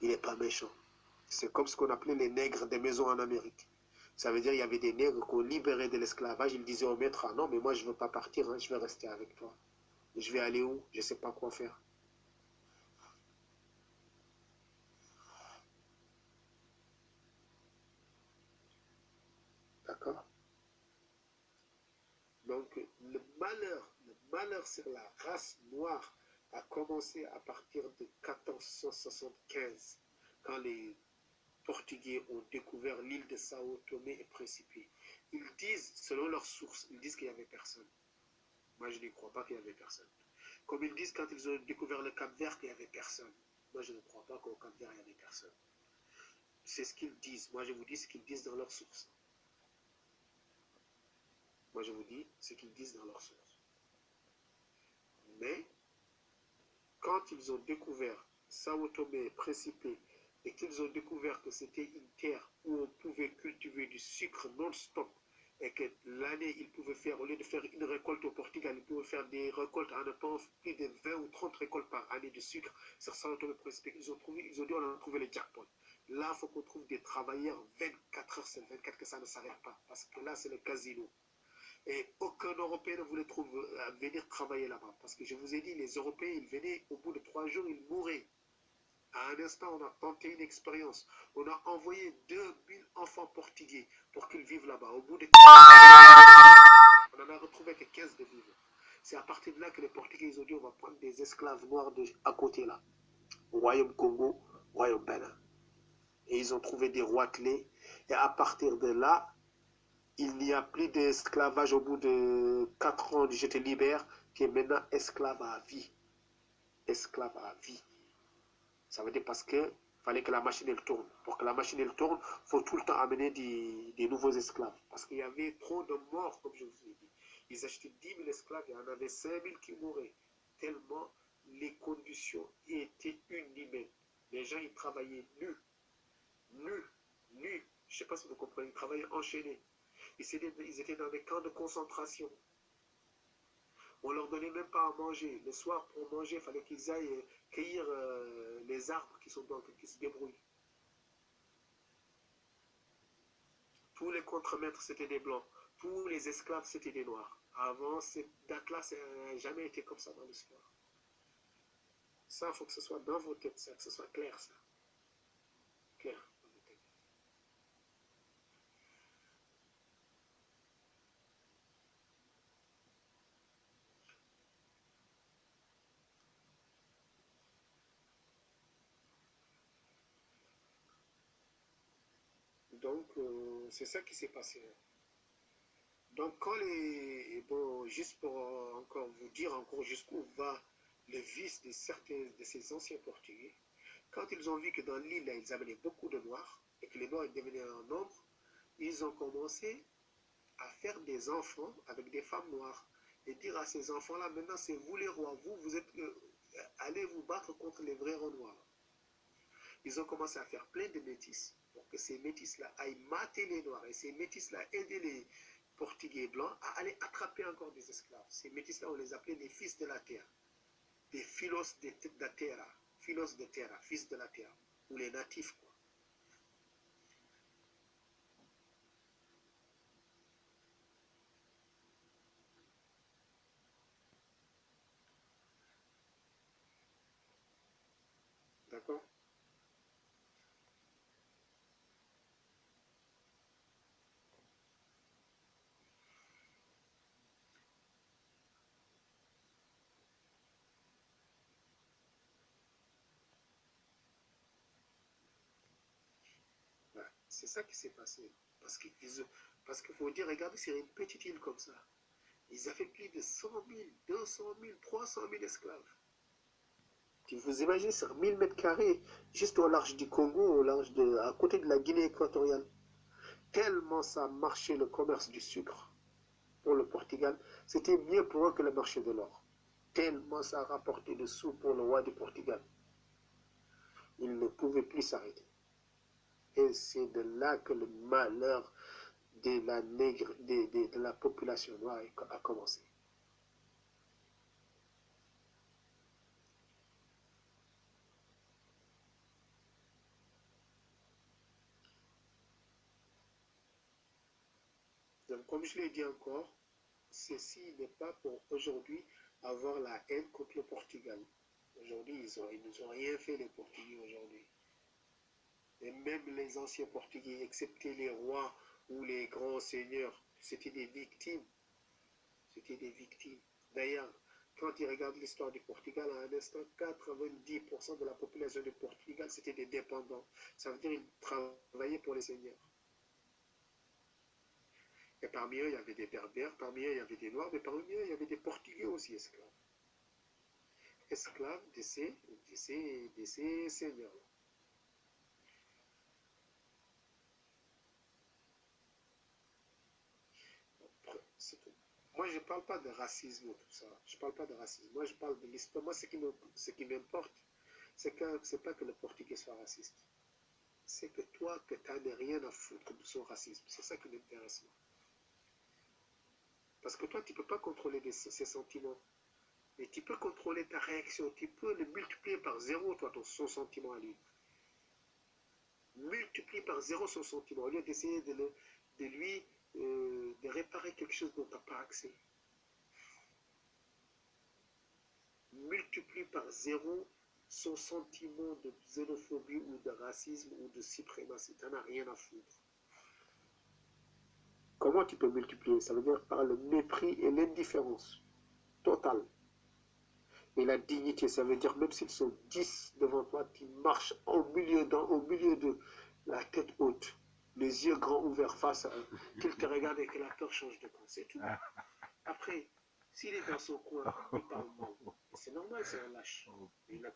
il n'est pas méchant. C'est comme ce qu'on appelait les nègres des maisons en Amérique. Ça veut dire qu'il y avait des nègres qu'on libérait de l'esclavage. Ils disaient au maître, ah non, mais moi je ne veux pas partir, hein, je vais rester avec toi. Je vais aller où? Je ne sais pas quoi faire. D'accord? Donc le malheur sur la race noire a commencé à partir de 1475, quand les Portugais ont découvert l'île de Sao Tomé et Principe. Ils disent, selon leurs sources, ils disent qu'il n'y avait personne. Moi, je ne crois pas qu'il y avait personne. Comme ils disent quand ils ont découvert le Cap-Vert qu'il n'y avait personne. Moi, je ne crois pas qu'au Cap-Vert, il y avait personne. C'est ce qu'ils disent. Moi, je vous dis ce qu'ils disent dans leurs sources. Moi, je vous dis ce qu'ils disent dans leurs sources. Mais, quand ils ont découvert Sao Tomé et Principe et qu'ils ont découvert que c'était une terre où on pouvait cultiver du sucre non-stop et que l'année, ils pouvaient faire, au lieu de faire une récolte au Portugal, ils pouvaient faire des récoltes en temps plus de 20 ou 30 récoltes par année de sucre sur Sao Tomé et Principe. Ils ont dit on a trouvé le jackpot. Là, il faut qu'on trouve des travailleurs 24 heures sur 24, que ça ne s'arrête pas. Parce que là, c'est le casino. Et aucun Européen ne voulait venir travailler là-bas. Parce que je vous ai dit, les Européens, ils venaient, au bout de 3 jours, ils mouraient. À un instant, on a tenté une expérience. On a envoyé 2000 enfants portugais pour qu'ils vivent là-bas. Au bout de 15 on n'en a retrouvé que 15 de vivants. C'est à partir de là que les Portugais ils ont dit on va prendre des esclaves noirs à côté là. Royaume Congo, Royaume Bénin. Et ils ont trouvé des roitelets. Et à partir de là, il n'y a plus d'esclavage au bout de 4 ans, je te libère, qui est maintenant esclave à vie. Esclave à vie. Ça veut dire parce que fallait que la machine elle tourne. Pour que la machine elle tourne, il faut tout le temps amener des nouveaux esclaves. Parce qu'il y avait trop de morts, comme je vous ai dit. Ils achetaient 10 000 esclaves, il y en avait 5 000 qui mouraient. Tellement les conditions étaient inhumaines. Les gens, ils travaillaient nus. Nus. Nus. Je ne sais pas si vous comprenez. Ils travaillaient enchaînés. Ils étaient dans des camps de concentration. On ne leur donnait même pas à manger. Le soir, pour manger, il fallait qu'ils aillent cueillir les arbres qui se débrouillent. Tous les contremaîtres, c'était des blancs. Tous les esclaves, c'était des noirs. Avant cette date-là, ça n'a jamais été comme ça dans l'histoire. Ça, il faut que ce soit dans vos têtes, ça, que ce soit clair, ça. Clair dans vos têtes. Donc, c'est ça qui s'est passé. Donc, quand les... Bon, juste pour encore vous dire encore jusqu'où va le vice de certains de ces anciens Portugais, quand ils ont vu que dans l'île, ils avaient beaucoup de Noirs, et que les Noirs devenaient en nombre, ils ont commencé à faire des enfants avec des femmes noires, et dire à ces enfants-là, maintenant c'est vous les rois, vous êtes... allez vous battre contre les vrais rois noirs. Ils ont commencé à faire plein de métis, pour que ces métis-là aillent mater les noirs, et ces métis-là aider les Portugais blancs à aller attraper encore des esclaves. Ces métis-là, on les appelait les fils de la terre, des philos de la terre, philos de terre, fils de la terre, ou les natifs, quoi. D'accord? Ouais. C'est ça qui s'est passé. Parce qu'il faut dire, regardez, c'est une petite île comme ça. Ils avaient plus de 100 000, 200 000, 300 000 esclaves. Vous imaginez sur 1000 mètres carrés, juste au large du Congo, à côté de la Guinée équatoriale. Tellement ça marchait le commerce du sucre pour le Portugal, c'était mieux pour eux que le marché de l'or. Tellement ça rapportait de sous pour le roi du Portugal. Il ne pouvait plus s'arrêter. Et c'est de là que le malheur de la population noire a commencé. Donc, comme je l'ai dit encore, ceci n'est pas pour aujourd'hui avoir la haine contre le Portugal. Aujourd'hui, ils nous ont rien fait, les Portugais, aujourd'hui. Et même les anciens Portugais, excepté les rois ou les grands seigneurs, c'était des victimes. C'était des victimes. D'ailleurs, quand ils regardent l'histoire du Portugal, à un instant, 90% de la population du Portugal, c'était des dépendants. Ça veut dire qu'ils travaillaient pour les seigneurs. Et parmi eux, il y avait des berbères, parmi eux, il y avait des noirs, mais parmi eux, il y avait des Portugais aussi esclaves. Esclaves de ces seigneurs-là. Moi, je ne parle pas de racisme ou tout ça. Je ne parle pas de racisme. Moi, je parle de l'histoire. Moi, ce qui m'importe, c'est pas que le Portugais soit raciste. C'est que toi, que tu n'as rien à foutre de son racisme. C'est ça qui m'intéresse, moi. Parce que toi, tu ne peux pas contrôler ses sentiments. Mais tu peux contrôler ta réaction. Tu peux le multiplier par zéro, toi, son sentiment à lui. Multiplie par zéro son sentiment. Au lieu d'essayer de lui de réparer quelque chose dont tu n'as pas accès. Multiplie par zéro son sentiment de xénophobie ou de racisme ou de suprématie. Tu n'en as rien à foutre. Comment tu peux multiplier? Ça veut dire par le mépris et l'indifférence totale. Et la dignité, ça veut dire même s'ils sont 10 devant toi, tu marches au milieu de la tête haute, les yeux grands ouverts face à eux, qu'ils te regardent et que la peur change de camp. C'est tout. Après, s'il est dans son coin, il parle mal. C'est normal, c'est un lâche. Il n'a qu'à